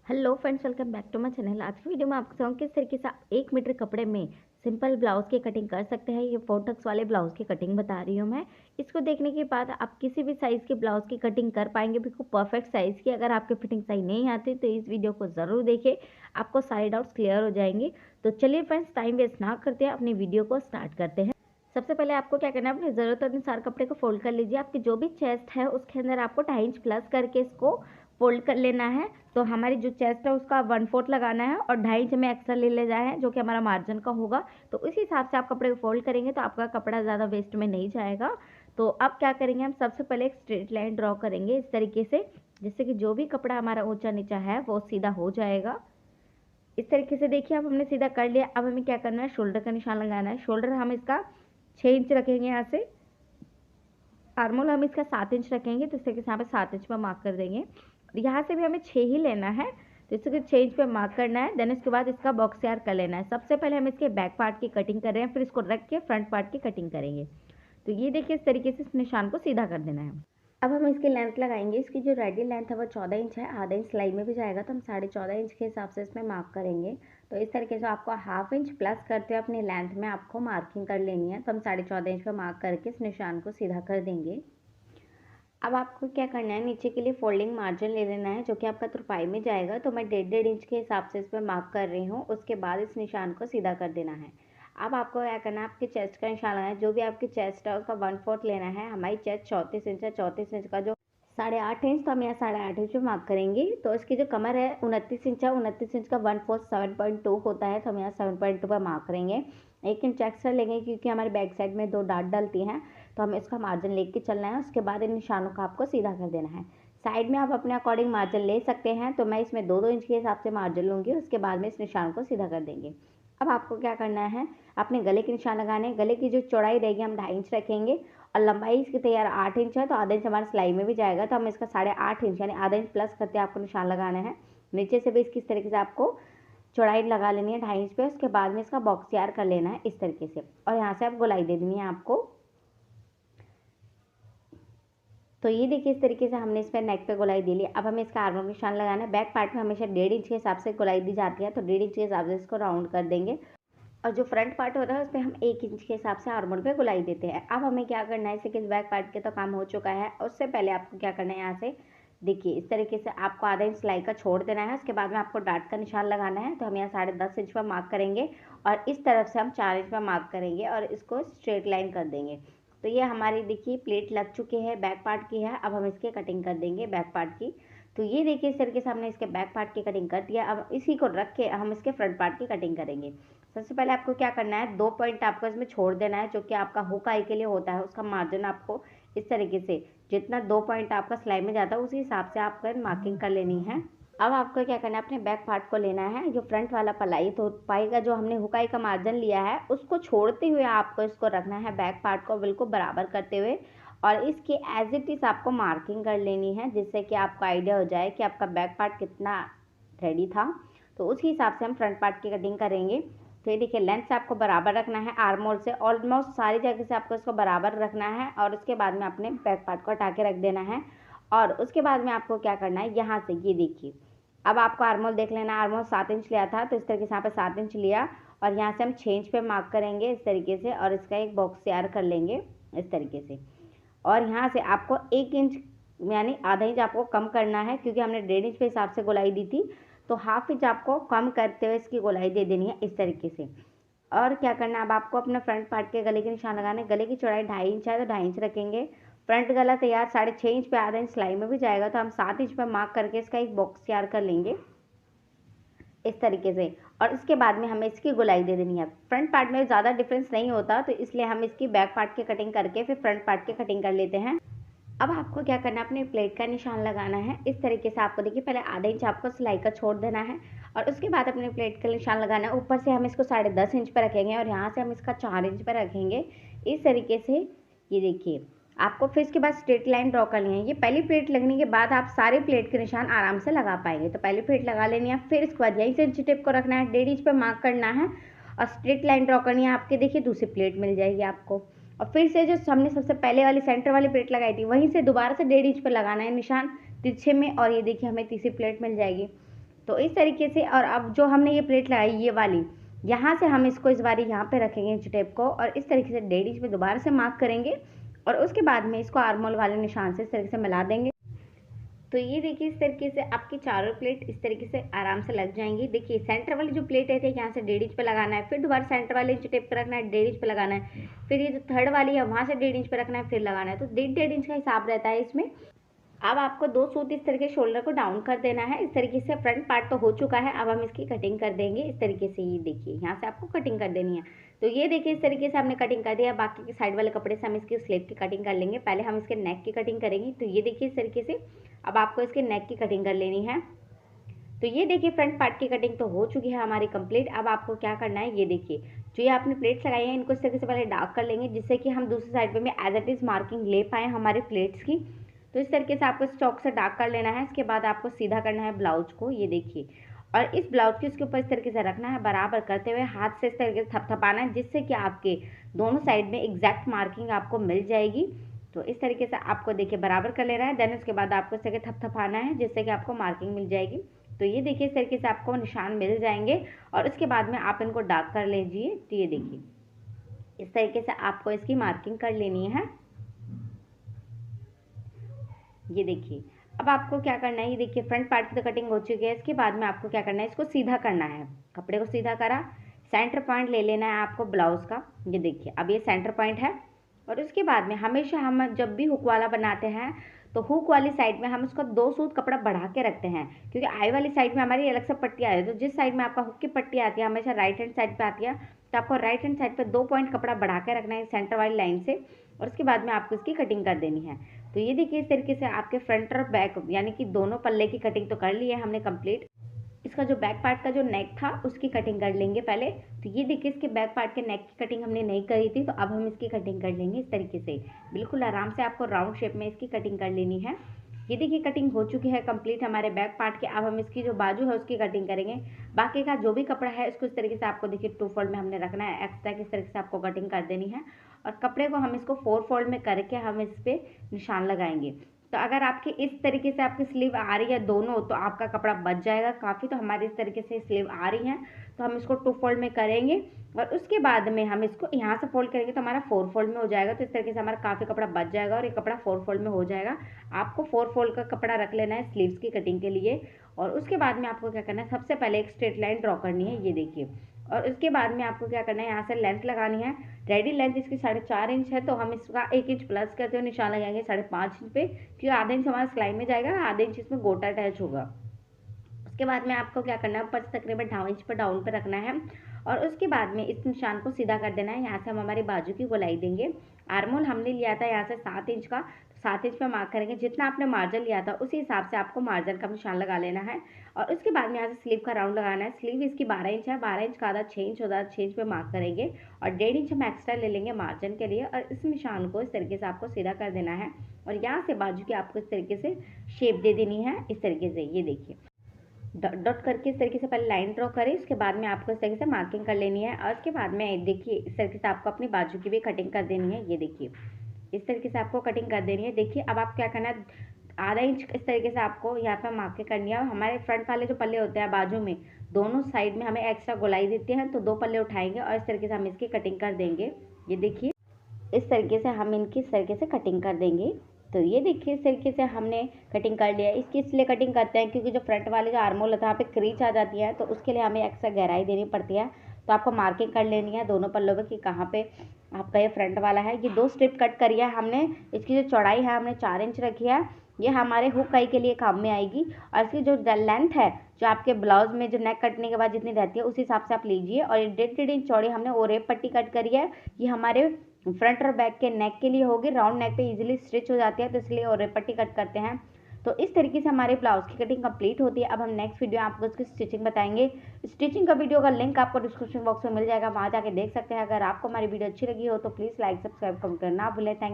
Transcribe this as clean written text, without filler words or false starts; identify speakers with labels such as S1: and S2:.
S1: Hello friends, welcome back to my channel. आज की video में आपको बताऊँ किस तरीके से आप 1 मीटर कपड़े में सिंपल ब्लाउज की कटिंग कर सकते हैं। ये फोटक्स वाले ब्लाउज की कटिंग बता रही हूँ मैं। इसको देखने के बाद आप किसी भी साइज़ के ब्लाउज की कटिंग कर पाएंगे, बिल्कुल परफेक्ट साइज़ की। अगर आपकी फिटिंग सही नहीं आती तो इस वीडियो को ज़रूर देखें, आपको सारे डाउट्स क्लियर हो जाएंगे। तो चलिए फ्रेंड्स, टाइम वेस्ट ना करते हैं, अपनी वीडियो को स्टार्ट करते हैं। सबसे पहले आपको क्या करना है, अपनी ज़रूरत अनुसार कपड़े को फोल्ड कर लीजिए। आपकी जो भी चेस्ट है उसके अंदर आपको 2.5 इंच प्लस करके इसको फोल्ड कर लेना है। तो हमारी जो चेस्ट है उसका 1/4 लगाना है और 2.5 इंच हमें एक्स्ट्रा ले ले जाए है, जो कि हमारा मार्जिन का होगा। तो उस हिसाब से आप कपड़े को फोल्ड करेंगे तो आपका कपड़ा ज़्यादा वेस्ट में नहीं जाएगा। तो अब क्या करेंगे, हम सबसे पहले एक स्ट्रेट लाइन ड्रॉ करेंगे इस तरीके से, जिससे कि जो भी कपड़ा हमारा ऊंचा नीचा है वो सीधा हो जाएगा। इस तरीके से देखिए, अब हमने सीधा कर लिया। अब हमें क्या करना है, शोल्डर का निशान लगाना है। शोल्डर हम इसका 6 इंच रखेंगे यहाँ से। आर्मोल हम इसका 7 इंच रखेंगे, तो इस तरीके से यहाँ पे 7 इंच पर मार्क कर देंगे। यहाँ से भी हमें 6 ही लेना है, तो इसके 6 इंच पे मार्क करना है। देन इसके बाद इसका बॉक्स तैयार कर लेना है। सबसे पहले हम इसके बैक पार्ट की कटिंग कर रहे हैं, फिर इसको रख के फ्रंट पार्ट की कटिंग करेंगे। तो ये देखिए, इस तरीके से इस निशान को सीधा कर देना है। अब हम इसकी लेंथ लगाएंगे। इसकी जो रेडी लेंथ है वो 14 इंच है। आधा इंच सिलाई में भी जाएगा, तो हम 14.5 इंच के हिसाब से इसमें मार्क करेंगे। तो इस तरीके से आपको हाफ इंच प्लस करते हुए अपनी लेंथ में आपको मार्किंग कर लेनी है। तो हम 14.5 इंच पर मार्क करके इस निशान को सीधा कर देंगे। अब आपको क्या करना है, नीचे के लिए फोल्डिंग मार्जिन ले लेना है, जो कि आपका तुरपाई में जाएगा। तो मैं 1.5 इंच के हिसाब से इस पर मार्क कर रही हूँ। उसके बाद इस निशान को सीधा कर देना है। अब आपको क्या करना है, आपकी चेस्ट का निशान लगाना है। जो भी आपकी चेस्ट है उसका 1/4 लेना है। हमारी चेस्ट 34 इंच है। 34 इंच का जो 8.5 इंच, तो हम यहाँ 8.5 इंच पे मार्क करेंगे। तो इसकी जो कमर है 29 इंच है। 29 इंच का 1/4 7.2 होता है, तो हम यहाँ 7.2 पर मार्क करेंगे। 1 इंच एक्स्ट्रा लेंगे क्योंकि हमारे बैक साइड में 2 डाट डलती हैं, तो हमें इसका मार्जिन लेके चलना है। उसके बाद इन निशानों को आपको सीधा कर देना है। साइड में आप अपने अकॉर्डिंग मार्जिन ले सकते हैं, तो मैं इसमें 2-2 इंच के हिसाब से मार्जिन लूँगी। उसके बाद में इस निशान को सीधा कर देंगे। अब आपको क्या करना है, अपने गले के निशान लगाने हैं। गले की जो चौड़ाई रहेगी हम 2.5 इंच रखेंगे और लंबाई इसकी तैयार 8 इंच है, तो आधा इंच हमारे सिलाई में भी जाएगा। तो हम इसका 8.5 इंच यानी आधा इंच प्लस करते आपको निशान लगाना है। नीचे से भी इसकी इस तरीके से आपको चौड़ाई लगा लेनी है 2.5 इंच पे। उसके बाद में इसका बॉक्स तैयार कर लेना है इस तरीके से, और यहाँ से आप गोलाई दे देनी है आपको। तो ये देखिए, इस तरीके से हमने इस पर नेक पे गोलाई दे ली। अब हमें इसका आर्मोल निशान लगाना है। बैक पार्ट में हमेशा 1.5 इंच के हिसाब से गोलाई दी जाती है, तो 1.5 इंच के हिसाब से इसको राउंड कर देंगे। और जो फ्रंट पार्ट होता है उस पर हम 1 इंच के हिसाब से आर्मोल पे गोलाई देते हैं। अब हमें क्या करना है, इसे बैक पार्ट के तो काम हो चुका है। उससे पहले आपको क्या करना है, यहाँ से देखिए इस तरीके से आपको आधा इंच सिलाई का छोड़ देना है। उसके बाद में आपको डाट का निशान लगाना है। तो हम यहाँ 10.5 इंच पर मार्क करेंगे और इस तरफ से हम 4 इंच पर मार्क करेंगे और इसको स्ट्रेट लाइन कर देंगे। तो ये हमारी देखिए प्लेट लग चुकी है, बैक पार्ट की है। अब हम इसकी कटिंग कर देंगे बैक पार्ट की। तो ये देखिए, इस तरीके से हमने इसके बैक पार्ट की कटिंग कर दिया। अब इसी को रख के हम इसके फ्रंट पार्ट की कटिंग करेंगे। सबसे पहले आपको क्या करना है, 2 पॉइंट आपको इसमें छोड़ देना है, जो कि आपका हुक आई के लिए होता है। उसका मार्जिन आपको इस तरीके से जितना 2 पॉइंट आपका सिलाई में जाता है उसी हिसाब से आपको मार्किंग कर लेनी है। अब आपको क्या करना है, अपने बैक पार्ट को लेना है। जो फ्रंट वाला पलाई तो पाई का जो हमने हुकाई का मार्जिन लिया है उसको छोड़ते हुए आपको इसको रखना है, बैक पार्ट को बिल्कुल बराबर करते हुए, और इसकी एज इट इज़ आपको मार्किंग कर लेनी है, जिससे कि आपको आइडिया हो जाए कि आपका बैक पार्ट कितना रेडी था। तो उस हिसाब से हम फ्रंट पार्ट की कटिंग करेंगे। तो ये देखिए, लेंथ से आपको बराबर रखना है। आर्मोल से ऑलमोस्ट सारी जगह से आपको इसको बराबर रखना है और उसके बाद में अपने बैक पार्ट को हटा के रख देना है। और उसके बाद में आपको क्या करना है, यहाँ से ये देखिए, अब आपको आर्मोल देख लेना। आर्मोल 7 इंच लिया था, तो इस तरीके से यहाँ पे 7 इंच लिया और यहाँ से हम 6 इंच पे मार्क करेंगे इस तरीके से, और इसका एक बॉक्स तैयार कर लेंगे इस तरीके से। और यहाँ से आपको 1 इंच यानी आधा इंच आपको कम करना है, क्योंकि हमने 1.5 इंच के हिसाब से गोलाई दी थी। तो हाफ इंच आपको कम करते हुए इसकी गोलाई दे देनी है इस तरीके से। और क्या करना है, अब आपको अपने फ्रंट पार्ट के गले के निशान लगाना है। गले की चौड़ाई 2.5 इंच है, तो 2.5 इंच रखेंगे। फ्रंट गला तैयार 6.5 इंच पे, आधा इंच सिलाई में भी जाएगा, तो हम 7 इंच पर मार्क करके इसका एक बॉक्स तैयार कर लेंगे इस तरीके से। और इसके बाद में हमें इसकी गोलाई दे देनी है। फ्रंट पार्ट में ज़्यादा डिफरेंस नहीं होता, तो इसलिए हम इसकी बैक पार्ट की कटिंग करके फिर फ्रंट पार्ट की कटिंग कर लेते हैं। अब आपको क्या करना है, अपनी प्लेट का निशान लगाना है इस तरीके से। आपको देखिए, पहले आधा इंच आपको सिलाई का छोड़ देना है और उसके बाद अपने प्लेट का निशान लगाना है। ऊपर से हम इसको 10.5 इंच पर रखेंगे और यहाँ से हम इसका 4 इंच पर रखेंगे इस तरीके से। ये देखिए, आपको फिर इसके बाद स्ट्रेट लाइन ड्रॉ करनी है। ये पहली प्लेट लगने के बाद आप सारे प्लेट के निशान आराम से लगा पाएंगे। तो पहली प्लेट लगा लेनी है, फिर इसके बाद यहीं से इंची टेप को रखना है, 1.5 इंच पर मार्क करना है और स्ट्रेट लाइन ड्रॉ करनी है। आपके देखिए दूसरी प्लेट मिल जाएगी आपको। और फिर से जो हमने सबसे पहले वाली सेंटर वाली प्लेट लगाई थी वहीं से दोबारा से 1.5 इंच पर लगाना है निशान तिरछे में, और ये देखिए हमें तीसरी प्लेट मिल जाएगी। तो इस तरीके से, और अब जो हमने ये प्लेट लगाई ये वाली, यहाँ से हम इसको इस बारी यहाँ पे रखेंगे इंच टेप को, और इस तरीके से 1.5 इंच पे दोबारा से मार्क करेंगे, और उसके बाद में इसको आर्मोल वाले निशान से इस तरीके से मिला देंगे। तो ये देखिए इस तरीके से आपकी चारों प्लेट इस तरीके से आराम से लग जाएंगी। देखिए सेंटर वाली जो प्लेट है यहाँ से 1.5 इंच पे लगाना है, फिर दोबारा सेंटर वाले इंच टेप पे रखना है, 1.5 इंच पे लगाना है, फिर ये जो थर्ड वाली है वहाँ से 1.5 इंच पे रखना है, फिर लगाना है। तो 1.5 इंच का हिसाब रहता है इसमें। अब आपको 2 सूत इस तरीके शोल्डर को डाउन कर देना है। इस तरीके से फ्रंट पार्ट तो हो चुका है, अब हम इसकी कटिंग कर देंगे इस तरीके से। ये देखिए यहाँ से आपको कटिंग कर देनी है। तो ये देखिए इस तरीके से हमने कटिंग कर दिया। बाकी के साइड वाले कपड़े से हम इसकी स्लीव की कटिंग कर लेंगे। पहले हम इसके नेक की कटिंग करेंगे। तो ये देखिए इस तरीके से अब आपको इसके नेक की कटिंग कर लेनी है। तो ये देखिए फ्रंट पार्ट की कटिंग तो हो चुकी है हमारी कंप्लीट। अब आपको क्या करना है, ये देखिए जो ये आपने प्लेट्स लगाई हैं इनको इस तरीके से पहले डार्क कर लेंगे, जिससे कि हम दूसरी साइड पे में एज इट इज़ मार्किंग ले पाएँ हमारे प्लेट्स की। तो इस तरीके से आपको इस चौक से डार्क कर लेना है। इसके बाद आपको सीधा करना है ब्लाउज को, ये देखिए, और इस ब्लाउज को इसके ऊपर इस तरीके से रखना है, बराबर करते हुए हाथ से इस तरीके से थपथपाना है, जिससे कि आपके दोनों साइड में एग्जैक्ट मार्किंग आपको मिल जाएगी। तो इस तरीके से आपको देखिए बराबर कर लेना है। देन उसके बाद आपको इस तरीके थपथपाना है, जिससे कि आपको मार्किंग मिल जाएगी। तो ये देखिए इस तरीके से आपको निशान मिल जाएंगे, और उसके बाद में आप इनको डार्क कर लीजिए। तो ये देखिए इस तरीके से आपको इसकी मार्किंग कर लेनी है। ये देखिए अब आपको क्या करना है, ये देखिए फ्रंट पार्ट की तो कटिंग हो चुकी है। इसके बाद में आपको क्या करना है, इसको सीधा करना है। कपड़े को सीधा करा, सेंटर पॉइंट ले लेना है आपको ब्लाउज का। ये देखिए अब ये सेंटर पॉइंट है। और उसके बाद में हमेशा हम जब भी हुक वाला बनाते हैं तो हुक वाली साइड में हम इसको 2 सूत कपड़ा बढ़ा के रखते हैं, क्योंकि आई वाली साइड में हमारी अलग से पट्टी आती है। तो जिस साइड में आपका हुक की पट्टी आती है हमेशा राइट हैंड साइड पे आती है, तो आपको राइट हैंड साइड पे 2 पॉइंट कपड़ा बढ़ा के रखना है सेंटर वाली लाइन से, और उसके बाद में आपको इसकी कटिंग कर देनी है। तो ये देखिए इस तरीके से आपके फ्रंट और बैक यानी कि दोनों पल्ले की कटिंग तो कर ली है हमने कंप्लीट। इसका जो बैक पार्ट का जो नेक था उसकी कटिंग कर लेंगे पहले। तो ये देखिए इसके बैक पार्ट के नेक की कटिंग हमने नहीं करी थी, तो अब हम इसकी कटिंग कर लेंगे इस तरीके से। बिल्कुल आराम से आपको राउंड शेप में इसकी कटिंग कर लेनी है। ये देखिए कटिंग हो चुकी है कंप्लीट हमारे बैक पार्ट के। अब हम इसकी जो बाजू है उसकी कटिंग करेंगे। बाकी का जो भी कपड़ा है इसको इस तरीके से आपको देखिए 2 फोल्ड में हमने रखना है। एक्स्ट्रा किस तरीके से आपको कटिंग कर देनी है, और कपड़े को हम इसको 4 फोल्ड में करके हम इस पर निशान लगाएंगे। तो अगर आपकी इस तरीके से आपकी स्लीव आ रही है दोनों, तो आपका कपड़ा बच जाएगा काफ़ी। तो हमारी इस तरीके से स्लीव आ रही है, तो हम इसको 2 फोल्ड में करेंगे, और उसके बाद में हम इसको यहाँ से फोल्ड करेंगे तो हमारा 4 फोल्ड में हो जाएगा। तो इस तरीके से हमारा काफ़ी कपड़ा बच जाएगा, और ये कपड़ा 4 फोल्ड में हो जाएगा। आपको 4 फोल्ड का कपड़ा रख लेना है स्लीव्स की कटिंग के लिए। और उसके बाद में आपको क्या करना है, सबसे पहले एक स्ट्रेट लाइन ड्रॉ करनी है, ये देखिए। और उसके बाद में आपको क्या करना है, यहाँ से लेंथ लगानी है। रेडी लेंथ इसकी 4.5 इंच है, तो हम इसका 1 इंच प्लस करते हुए निशान लगाएंगे 5.5 इंच पे, क्योंकि आधा इंच हमारा सिलाई में जाएगा, आधे इंच इसमें गोटा अटैच होगा। उसके बाद में आपको क्या करना है, ऊपर से तकरीबन 1.5 इंच पर डाउन पे रखना है, और उसके बाद में इस निशान को सीधा कर देना है। यहाँ से हम हमारी बाजू की गोलाई देंगे। आर्मोल हमने लिया था यहाँ से 7 इंच का, 7 इंच पे मार्क करेंगे। जितना आपने मार्जिन लिया था उसी हिसाब से आपको मार्जिन का निशान लगा लेना है। और उसके बाद में यहाँ से स्लीव का राउंड लगाना है। स्लीव इसकी 12 इंच है, 12 इंच का आधा 6 इंच होता है, 6 इंच पे मार्क करेंगे, और 1.5 इंच हम एक्स्ट्रा ले लेंगे मार्जिन के लिए। और इस निशान को इस तरीके से आपको सीधा कर देना है, और यहाँ से बाजू की आपको इस तरीके से शेप दे देनी है इस तरीके से। ये देखिए डॉट डॉट करके इस तरीके से पहले लाइन ड्रॉ करें, उसके बाद में आपको इस तरीके से मार्किंग कर लेनी है। और उसके बाद में देखिए इस तरीके से आपको अपनी बाजू की भी कटिंग कर देनी है। ये देखिए इस तरीके से आपको कटिंग कर देनी है। देखिए अब आप क्या करना है, आधा इंच इस तरीके से आपको यहाँ पे मार्किंग करनी है। और हमारे फ्रंट वाले जो पल्ले होते हैं बाजू में दोनों साइड में हमें एक्स्ट्रा गोलाई देते हैं, तो 2 पल्ले उठाएंगे और इस तरीके से हम इसकी कटिंग कर देंगे। ये देखिए इस तरीके से हम इनकी इस तरीके से कटिंग कर देंगे। तो ये देखिए इस तरीके से हमने कटिंग कर लिया है। इसकी इसलिए कटिंग करते हैं क्योंकि जो फ्रंट वाले जो आर्मोल होता है वहाँ पे क्रीच आ जाती है, तो उसके लिए हमें एक्स्ट्रा गहराई देनी पड़ती है। तो आपको मार्किंग कर लेनी है दोनों पल्लों पे कि कहाँ पे आपका ये फ्रंट वाला है। ये 2 स्ट्रिप कट करी है हमने। इसकी जो चौड़ाई है हमने 4 इंच रखी है। ये हमारे हुक कई के लिए काम में आएगी। और इसकी जो लेंथ है जो आपके ब्लाउज में जो नेक कटने के बाद जितनी रहती है उस हिसाब से आप लीजिए। और ये 1.5 इंच चौड़ी हमने ओरेप पट्टी कट करी है। ये हमारे फ्रंट और बैक के नेक के लिए होगी। राउंड नेक पे इजीली स्टिच हो जाती है, तो इसलिए ओरेप पट्टी कट करते हैं। तो इस तरीके से हमारे ब्लाउज की कटिंग कंप्लीट होती है। अब हम नेक्स्ट वीडियो में आपको इसकी स्टिचिंग बताएंगे। स्टिचिंग का वीडियो का लिंक आपको डिस्क्रिप्शन बॉक्स में मिल जाएगा, वहाँ जाके देख सकते हैं। अगर आपको हमारी वीडियो अच्छी लगी हो तो प्लीज़ लाइक सब्सक्राइब कमेंट करना ना भूलें। थैंक